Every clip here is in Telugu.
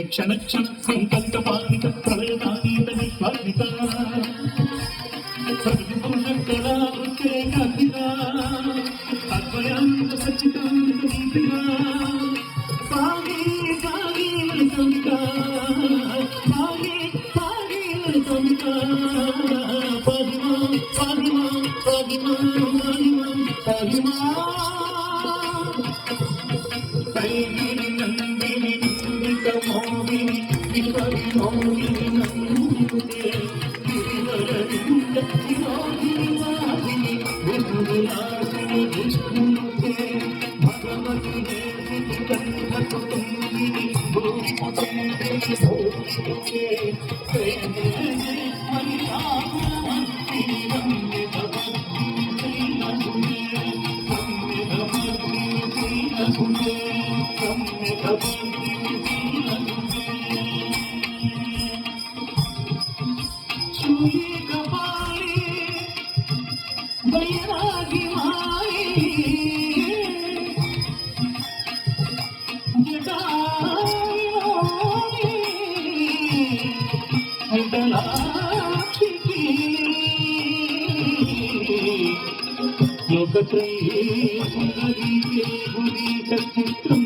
క్షణ క్షణ సంకల్ప పాలిత ప్రళయనాదీత నిస్వాదిత అద్వయాంత సచితాంత నీతిగా సాగే సాగే కవిత సాగే సాగే కవిత పదిమా పదిమా పదిమా పదిమా పదిమా కైగిరి నందిని నిందిత మోహిని విశ్వరి మోహిని నందితే గిరివరవింద విరోధిని వాహిని విష్ణులాసిని విష్ణుతే భగవతి దేవిని కంఠకు తుంగిని భూమిపతే భూమిపతే ప్రేమే మనిషామంతిని వందిత భక్తిని శ్రీనగుణే వందిత భక్తిని శ్రీనగుణే వందిత భక్తిని శ్రీనగుణే చూయి కపాలి వైరాగి మాయి జటాయోని ఐదలాక్షికి లోకత్రయే పునరీకే గురీత చిత్రం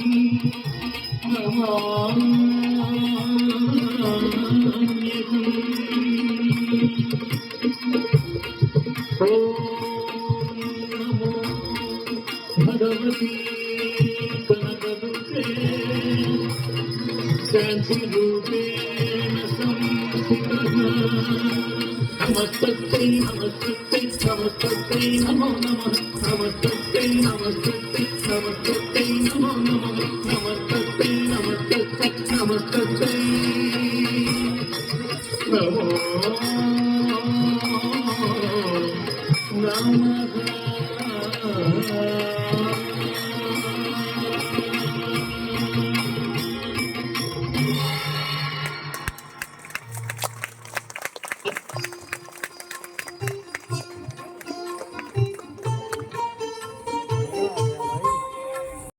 భగవతి కనకదుతే శాంతి రూపేణ సంస్థితః నమస్తే నమస్తే నమస్తే నమో నమః నమస్తే నమస్తే నమస్తే నమో నమః నమస్తే నమస్తే నమస్తే నమో నమః.